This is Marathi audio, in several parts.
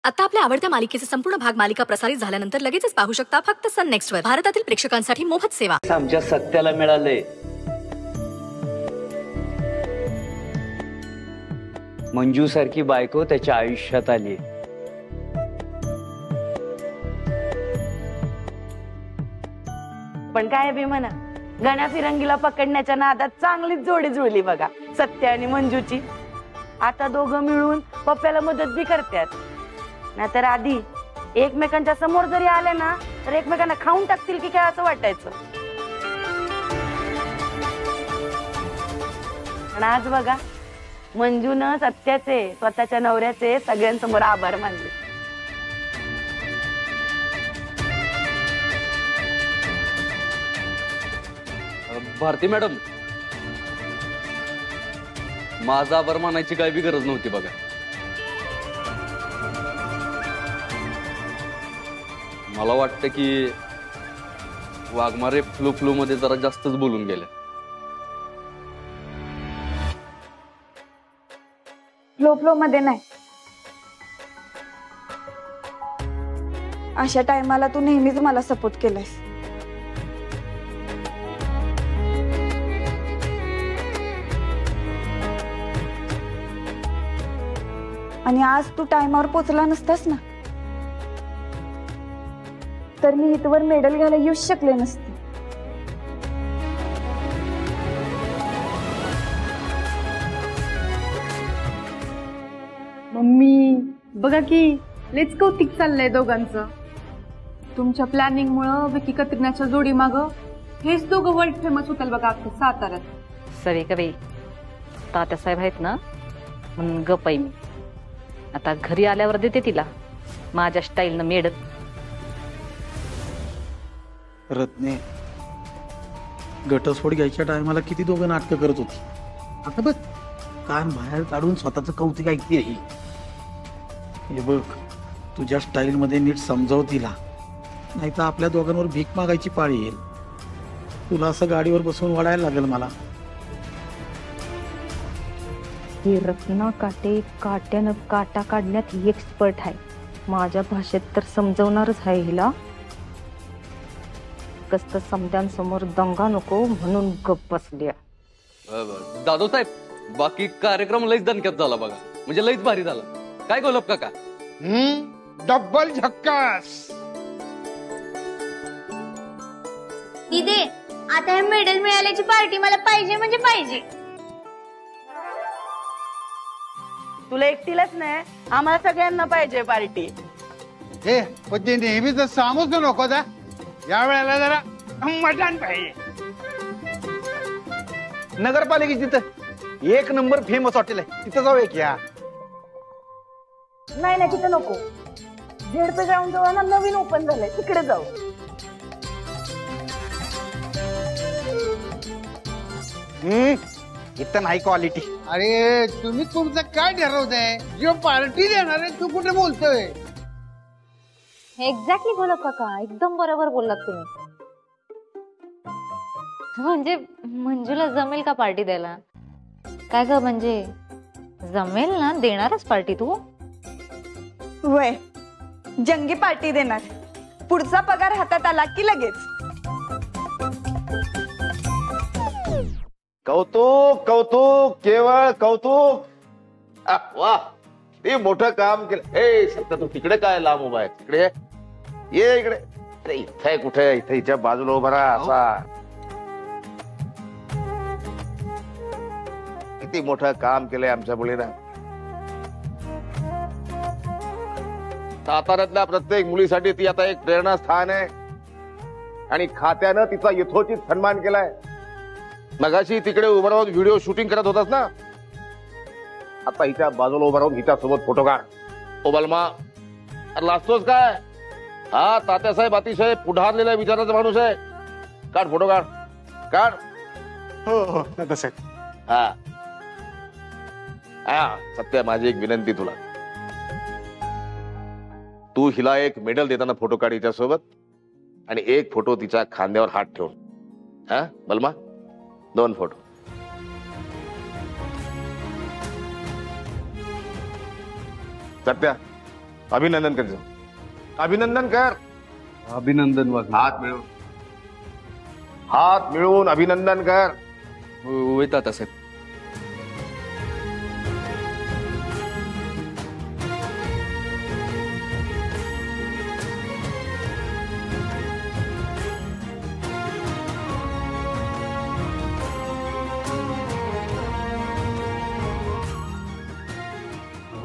आता आपल्या आवडत्या मालिकेचे संपूर्ण भाग मालिका प्रसारित झाल्यानंतर लगेचच पाहू शकता फक्त सन नेक्स्ट वर. भारतातील प्रेक्षकांसाठी मोफत सेवा. आमच्या सत्याला मिळाले. मंजू सारखी बायको त्याच्या आयुष्यात आली. पण काय बी म्हणा, गण्या फिरंगीला पकडण्याच्या नादात चांगलीच जोडी जुळली बघा, सत्य आणि मंजूची. आता दोघं मिळून पप्प्याला मदत बी करतात. नाहीतर आधी एकमेकांच्या समोर जरी आले ना तर एकमेकांना खाऊन टाकतील की काय असं वाटायचं. पण आज बघा, मंजूनं सत्याचे, स्वतःच्या नवऱ्याचे सगळ्यांसमोर आभार मानले. भारती मॅडम, माझा आभार मानायची काही बी गरज नव्हती बघा. मला वाटतं की वाघमारे फ्लू मध्ये जरा जास्तच बोलून गेले. फ्लो मध्ये नाही, अशा टायमाला तू नेहमीच मला सपोर्ट केलायस. आणि आज तू टाइमावर पोचला नसतास ना तर मी इथवर मेडल घ्यायला येऊ शकले नसते. मम्मी बघा की लेच कौतिक चाललंय दोघांचं. तुमच्या प्लॅनिंग मुळे विकी कतरिनाच्या जोडी माग हेच दोघं वर्ल्ड फेमस होतील बघा अख्ख्या साताऱ्यात. सरी का बाई, तात्या साहेब आहेत ना म्हणून गप आहे मी. आता घरी आल्यावर देते तिला माझ्या स्टाईलनं मेड. रत्ने, घटस्फोट घ्यायच्या टायमाला किती दोघं नाटकं करत होती. आता बघ, कान बाहेर काढून स्वतःच कौतिक ऐकते. हे बघ, तुझ्या स्टाईल मध्ये नीट समजाव तिला, नाही तर आपल्या दोघांवर भीक मागायची पाळी येईल. तुला असं गाडीवर बसून वाढायला लागेल मला. हे रत्ना काटे काट्यानं काटा काढण्यात एक्सपर्ट आहे. माझ्या भाषेत तर समजवणारच आहे हिला. कस्त समद्यांसमोर दंगा नको म्हणून गप बसल्या. दादू साहेब, बाकी कार्यक्रम लईच दणक्यात झाला बघा, म्हणजे लईच भारी झाला. काय गोलप काका? डब्बल झक्कास. दीदी, आता हे मेडल मिळाल्याची पार्टी मला पाहिजे म्हणजे पाहिजे. तुला एकटीलाच नाही, आम्हाला सगळ्यांना पाहिजे पार्टी. हे पण ते नेहमीच सामूच नको दा, या वेळेला जरा मजान पाहिजे. नगरपालिकेची तिथं एक नंबर फेमस हॉटेल आहे, तिथं जाऊ एक. या नाही नाही, तिथं नको. झेडपे ग्राउंड जवळ ना नवीन ओपन झालंय, तिकडे जाऊ. इथं नाही क्वालिटी. अरे तुम्ही तुमचं काय ठरवताय? जो पार्टी देणार आहे तू कुठे बोलतोय? एक्झॅक्टली बोला काका, एकदम बरोबर बोललात तुम्ही. म्हणजे मंजूला जमेल का पार्टी द्यायला? काय ग, म्हणजे जमेल ना? देणारच पार्टी तू? वय, जंगी पार्टी देणार. पुढचा पगार हातात आला की लगेच. कौतुक कौतुक, केवळ कौतुक. वा, ते मोठं काम केलं. हे सत्य, तू तिकडे काय लांब उभा आहे? तिकडे ये, इकडे. अरे इथे कुठे? इथे हिच्या बाजूला उभा राहा असा. किती मोठं काम केलंय आमच्या मुलीनं. साताऱ्यातल्या प्रत्येक मुलीसाठी ती आता एक प्रेरणास्थान आहे आणि खात्यानं तिचा यथोचित सन्मान केलाय. मगाशी तिकडे उभं राहून व्हिडिओ शूटिंग करत होतास ना, आता हिच्या बाजूला उभं राहून हिच्या सोबत फोटो काढ. ओ बलमा, लाजतोस काय? हा तात्यासाहेब अतिशय पुढारलेल्या विचाराचा माणूस आहे. काढ फोटो, काढ काढ. हो हो तात्यासाहेब. हा हा, सत्य, माझी एक विनंती तुला. तू हिला एक मेडल देताना फोटो काढ हिच्या सोबत आणि एक फोटो तिच्या खांद्यावर हात ठेवून. हा बलमा, 2 फोटो. सत्या, अभिनंदन कर, अभिनंदन कर. अभिनंदन वाघमारे. हात मिळवून अभिनंदन कर. होय तात्यासाहेब.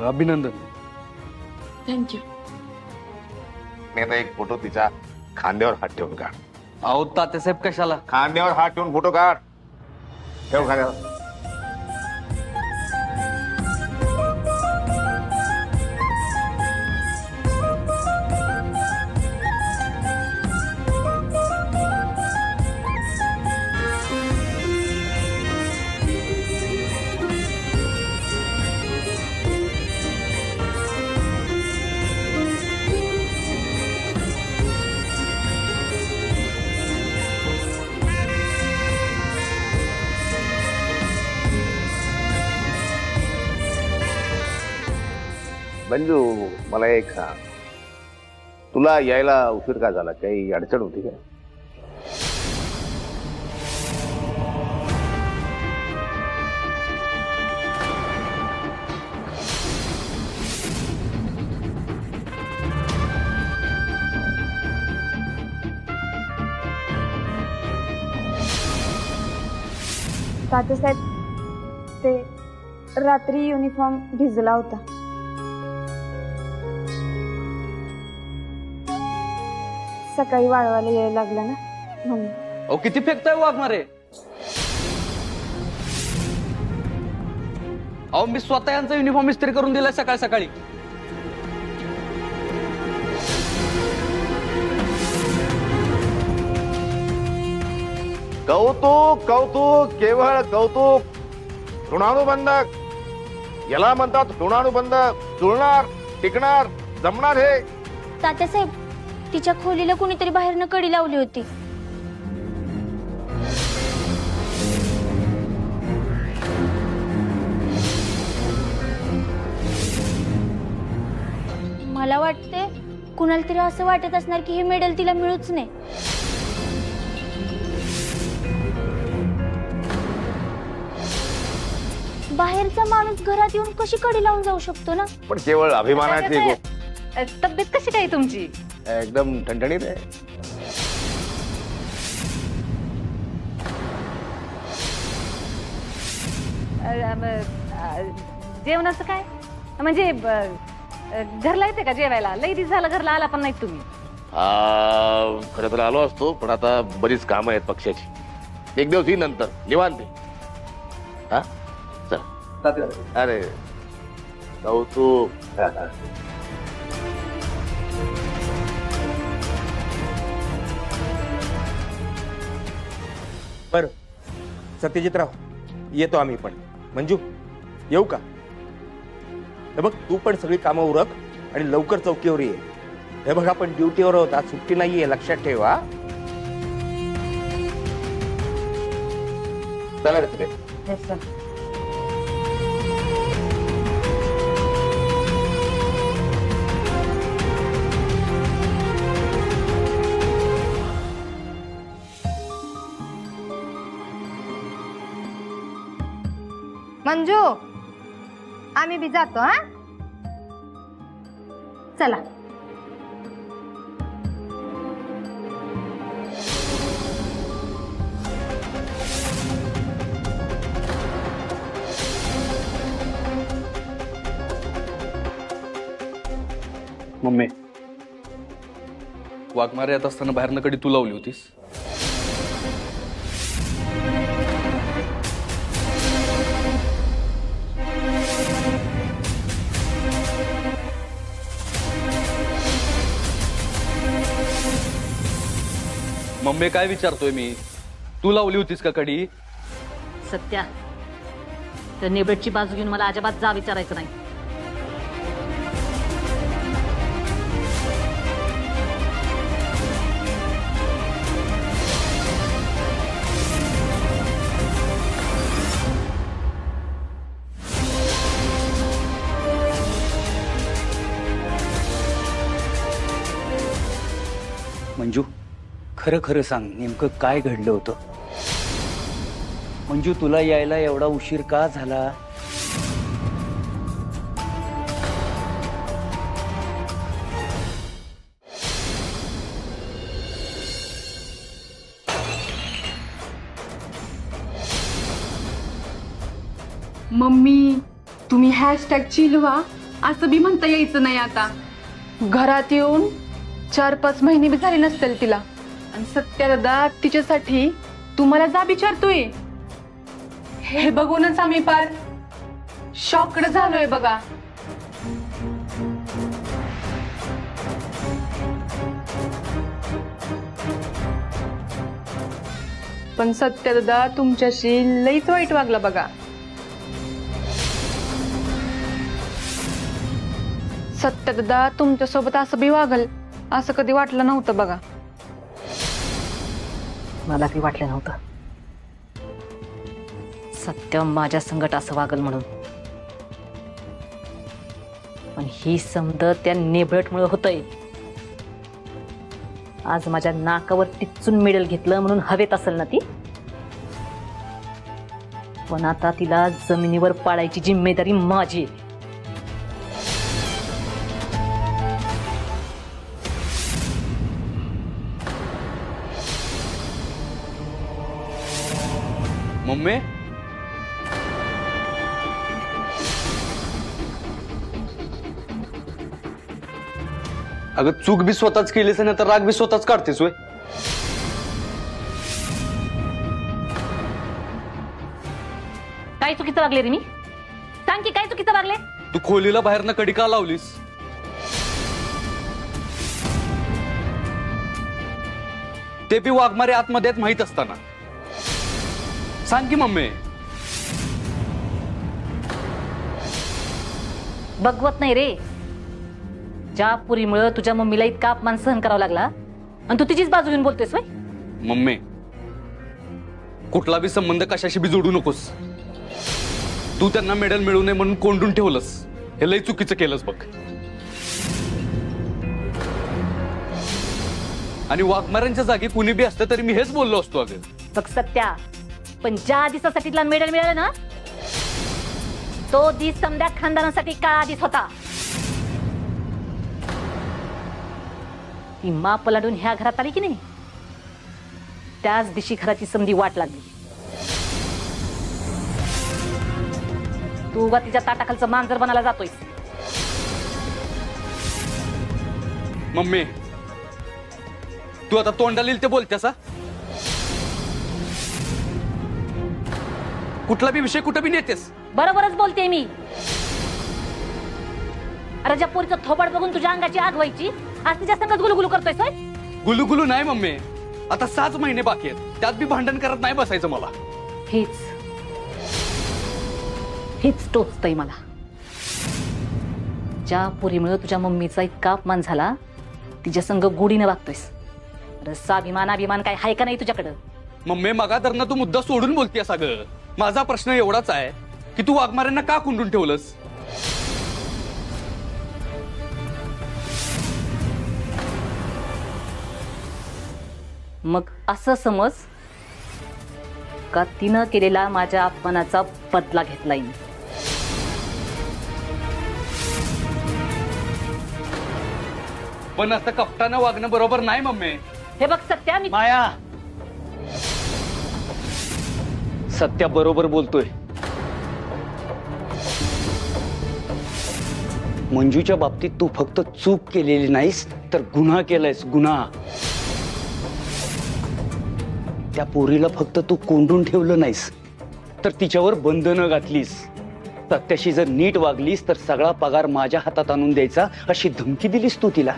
अभिनंदन. थँक्यू. मी आता एक फोटो तिच्या खांद्यावर हात ठेवून काढ. अहो तात्यासाहेब कशाला? खांद्यावर हात ठेवून फोटो काढ. ठेव खांद्यावर. मंजू, मला एक सांग, तुला यायला उशीर का झाला? काही अडचण होती का? तात्यासाहेब, ते रात्री युनिफॉर्म भिजला होता. सकाळी वाळवायला यायला लागला ना म्हणून. अहो किती फेकताय वाघमारे? अहो मी स्वतः यांचा युनिफॉर्म इस्त्री करून दिलाय सकाळी सकाळी. कौतुक कौतुक, केवळ कौतुक. ऋणानुबंधक याला म्हणतात, ऋणानुबंधक. जुळणार, टिकणार, जमणार. हे तात्यासाहेब, तिच्या खोलीला कुणीतरी बाहेरनं कडी लावली होती. मला वाटते कुणाला तरी असं वाटत असणार की हे मेडल तिला मिळूच नाही. बाहेरचा माणूस घरात येऊन कशी कडी लावून जाऊ शकतो ना? पण केवळ अभिमानाची तब्येत कशी काय तुमची? एकदम ठणठणीत आहे. जेवणाचं काय म्हणजे घरला येते का जेवायला? लई दिवस झालं घरला आला पण नाही तुम्ही. खरं तर आलो असतो, पण आता बरीच कामं आहेत पक्षाची. एक दिवस ही नंतर निवांत. हा चल. अरे कौतुक. बर सत्यजितराव, येतो आम्ही पण. मंजू, येऊ का? हे बघ, तू पण सगळी कामं उरक आणि लवकर चौकीवर ये. हे बघ, आपण ड्युटीवर आहोत, आज सुट्टी नाहीये, लक्षात ठेवा. चला रे तिथे. मंजू, आम्ही बी जातो. हा चला. मम्मी, वाघमारे येत असताना बाहेरनं कडी तू लावली होतीस? मम्मी काय विचारतोय मी? तू लावली होतीस का कडी? सत्या, तर नेबेटची बाजू घेऊन मला अजिबात जा विचारायचं नाही. मंजू, खरं खरं सांग, नेमकं काय घडलं होतं? मंजू, तुला यायला एवढा उशीर का झाला? मम्मी, तुम्ही हॅशटॅग चिलवा असं बी म्हणता यायचं नाही आता. घरात येऊन 4-5 महिने बी झाले नसतील तिला, आणि सत्या दादा तिच्यासाठी तुम्हाला जा विचारतोय. हे बघूनच आम्ही पार शॉकड झालोय बघा. पण सत्या दादा तुमच्याशी लईच वाईट वागला बघा. सत्या दादा तुमच्यासोबत असं बी वागल असं कधी वाटलं नव्हतं बघा. मला काही वाटलं नव्हतं सत्य माझ्या संकट असं वागल म्हणून. पण ही समज त्या नेबळटमुळे होतंय. आज माझ्या नाकावर टिचून मेडल घेतलं म्हणून हवेत असेल ना ती, पण आता तिला जमिनीवर पाळायची जिम्मेदारी माझी आहे. मम्मी, अगं चूक बी स्वतःच केलीस ना, तर राग बी स्वतःच काढतेस वय. काय चुकीचं वागले रे मी? सांग की काय चुकीचं वागले? तू खोलीला बाहेरनं कडी का लावलीस? ते बी वाघमारे आतमध्ये माहित असताना. सांग की मम्मी. बघवत नाही रे. ज्या पुरीमुळे तुझ्या मम्मीला इतका अपमान सहन करावा लागला आणि तू तिचीच बाजू घेऊन बोलतेस वय? मम्मी, कुठला बी संबंध कशाशी बी जोडू नकोस. तू त्यांना मेडल मिळू नये म्हणून कोंडून ठेवलंस, हे लई चुकीचं केलंस बघ. आणि वाघमाऱ्यांच्या जागी कुणी बी असतं तरी मी हेच बोललो असतो. अगं बघ सत्या, पण ज्या दिवसासाठी तिला मेडल मिळालं ना, तो दिस समद्या खानदानासाठी काळा दिस होता. ती माप पलाडून ह्या घरात आली की नाही, त्याच दिवशी घराची संधी वाट लागली. तू वा तिच्या ताटाखालचं मांजर बनायला जातोय. मम्मी, तू आता तोंडाला येईल ते बोलतेस हा? कुठला बी विषय कुठं बी नेतेस. बरोबरच बोलते मी. अरे ज्या पोरीचं थोबाड बघून तुझ्या अंगाची आग व्हायची, आज तिच्या संगत गुलुगुलू करतोय. गुलुगुलू नाही मम्मी, आता 6 महिने बाकी आहेत, त्यात बी भांडण करत नाही बसायचं मला. हेच टोचतंय मला. ज्या पोरीमुळे तुझ्या मम्मीचा इतका अपमान झाला, तिच्या संग गोडीने वागतोयस. स्वाभिमान काय हाय का नाही तुझ्याकडं? मम्मी, मगाधरनं तू मुद्दा सोडून बोलतेस. अगं माझा प्रश्न एवढाच आहे की तू वाघमाऱ्यांना का कुंडून ठेवलंस? मग असं समज का तिनं केलेला माझ्या अपमानाचा बदला घेतलाय मी. पण असं कपटानं वागणं बरोबर नाही मम्मी. हे बघ सत्या, मी माया, सत्या बरोबर बोलतोय. मंजूच्या बाबतीत तू फक्त चूक केलेली नाहीस, तर गुन्हा केलायस, गुन्हा. त्या पोरीला फक्त तू कोंडून ठेवलं नाहीस, तर तिच्यावर बंधनं घातलीस. सत्याशी जर नीट वागलीस तर सगळा पगार माझ्या हातात आणून द्यायचा अशी धमकी दिलीस तू तिला.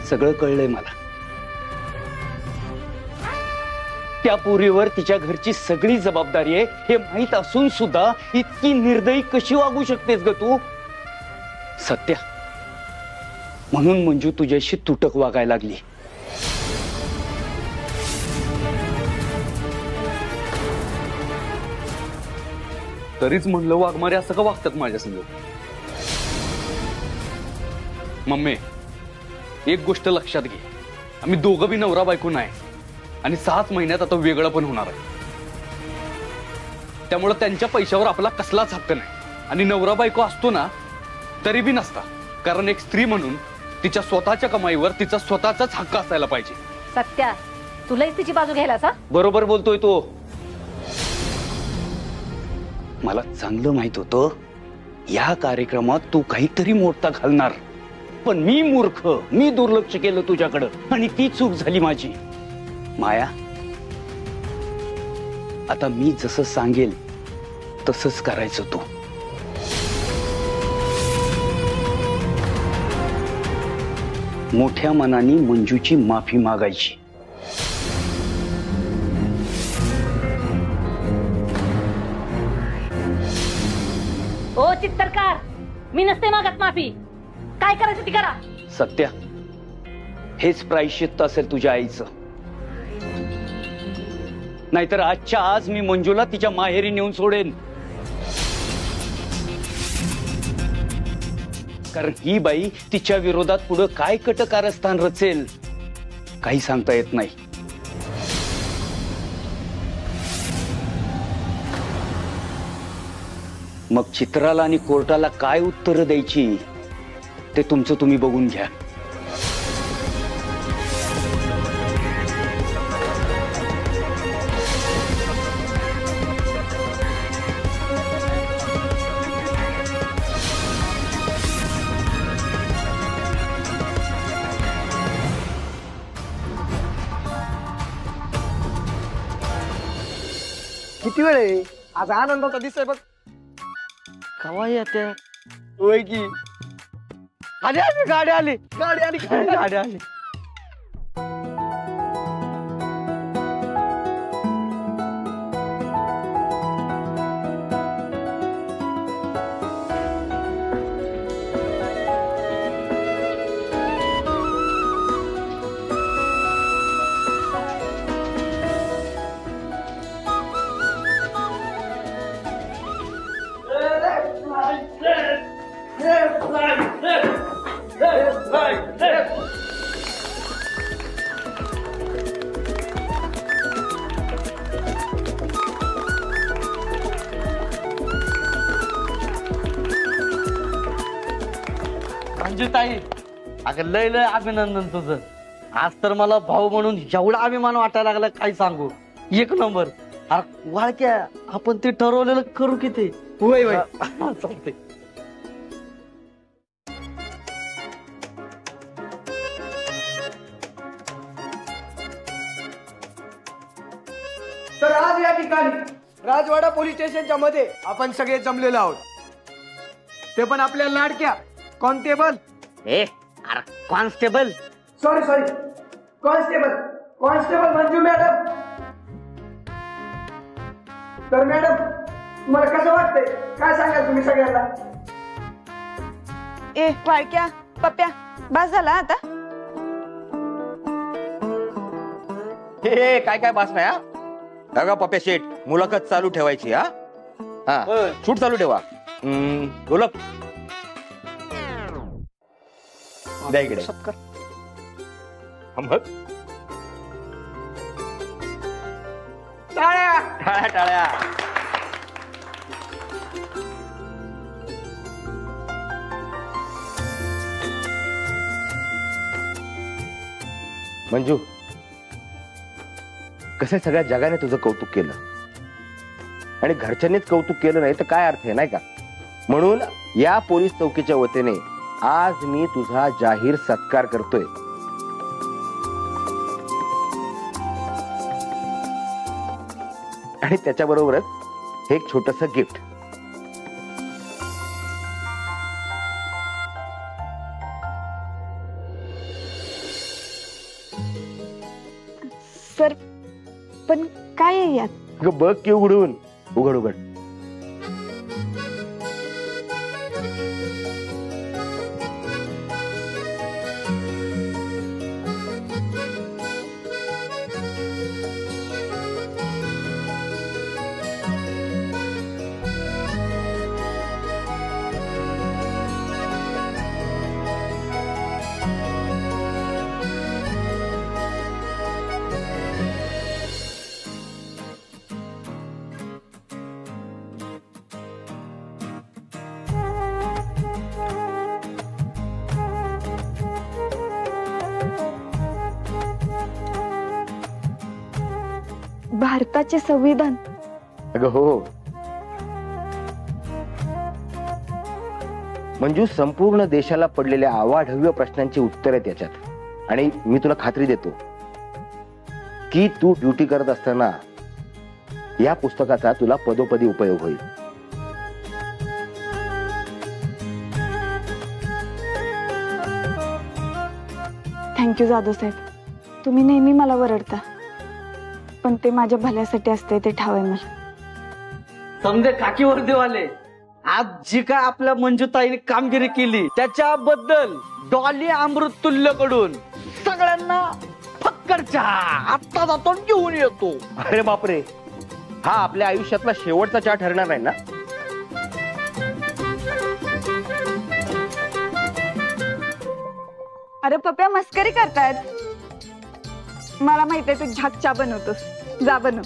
सगळं कळलंय मला. त्या पोरीवर तिच्या घरची सगळी जबाबदारी आहे हे माहित असून सुद्धा इतकी निर्दयी कशी वागू शकतेस ग तू? सत्या, म्हणून मंजू तुझ्याशी तुटक वागायला लागली. तरीच म्हणलं वाघमारे असं का वागतात माझ्या संग. मम्मी, एक गोष्ट लक्षात घे, आम्ही दोघं बी नवरा बायको नाही आणि 6 महिन्यात आता वेगळं पण होणार आहे. त्यामुळे त्यांच्या पैशावर आपला कसलाच हक्क नाही. आणि नवरा बायको असतो ना तरी बी नसता, कारण एक स्त्री म्हणून तिच्या स्वतःच्या कमाईवर तिचा स्वतःचाच हक्क असायला पाहिजे. सत्या, तुलाही तिची बाजू घ्यायला सा? बरोबर बोलतोय तो. मला चांगलं माहित होतं या कार्यक्रमात तू काहीतरी मोठा घालणार, पण मी मूर्ख, मी दुर्लक्ष केलं तुझ्याकडं आणि ती चूक झाली माझी. माया, आता मी जसं सांगेल तसंच करायचं तू. मोठ्या मनाने मंजूची माफी मागायची. ओ चित्तरकार, मी नसते मागत माफी. काय करायचं ती करा. सत्या, हेच प्रायश्चित्त असेल तुझ्या आईचं. नाहीतर आजच्या आज मी मंजूला तिच्या माहेरी नेऊन सोडेन. कारण ही बाई तिच्या विरोधात पुढे काय कटकारस्थान रचेल काही सांगता येत नाही. मग चित्राला आणि कोर्टाला काय उत्तर द्यायची ते तुमचं तुम्ही बघून घ्या. किती वेळ आहे आज? आनंदाचा दिसतोय बघ. कवा येते होय की? आली आली गाडी आली, गाडी आली, गाडी आली. ताई, अगं लय लय अभिनंदन तुझं. आज तर मला भाऊ म्हणून एवढा अभिमान वाटायला लागला काय सांगू. एक नंबर. अरे वाळक्या, आपण ते ठरवलेलं करू की ते. होय होय चालते. तर आज या ठिकाणी राजवाडा पोलीस स्टेशनच्या मध्ये आपण सगळे जमलेलो आहोत. ते पण आपल्या लाडक्या constable constable sorry constable Manju madam. तर मॅडम, तुम्हाला कसं वाटतंय काय सांगाल तुम्ही सगळ्यांना? ए वाळक्या, पप्प्या, बस झाला आता. हे काय बास नाही. हा का पप्प्या शेठ, मुलाखत चालू ठेवायची. हा हा, शूट चालू ठेवा. बोलक द्या इकडे. टाळ्या टाळ्या टाळ्या. मंजू, कसं सगळ्या जगाने तुझं कौतुक केलं आणि घरच्यांनीच कौतुक केलं नाही तर काय अर्थ आहे, नाही का? म्हणून या पोलीस चौकीच्या वतीने आज मी तुझा जाहीर सत्कार करतोय. आणि त्याच्याबरोबरच एक छोटस गिफ्ट. सर, पण काय आहे यात? बघ की उघडून. उघड उघड. भारताचे संविधान. अगं हो मंजू, संपूर्ण देशाला पडलेल्या अवाढव्य प्रश्नांची उत्तर आहेत याच्यात. आणि मी तुला खात्री देतो की तू ड्युटी करत असताना या पुस्तकाचा तुला पदोपदी उपयोग होईल. थँक्यू जाधव साहेब, तुम्ही नेहमी मला वरडता, पण ते माझ्या भल्यासाठी असते ते ठाव आहे मला. समजे काकीवर देवाले आज जी काय आपल्या मंजूताईने कामगिरी केली त्याच्याबद्दल डॉली अमृतुल्यकडून सगळ्यांना फक्कर चहा आत्ता जातो घेऊन येतो. अरे बापरे, हा आपल्या आयुष्यातला शेवटचा चहा ठरणार आहे ना? अरे पप्या मस्करी करतायत. मला माहितीये तू झाक चहा बनवतोस, जा बनव.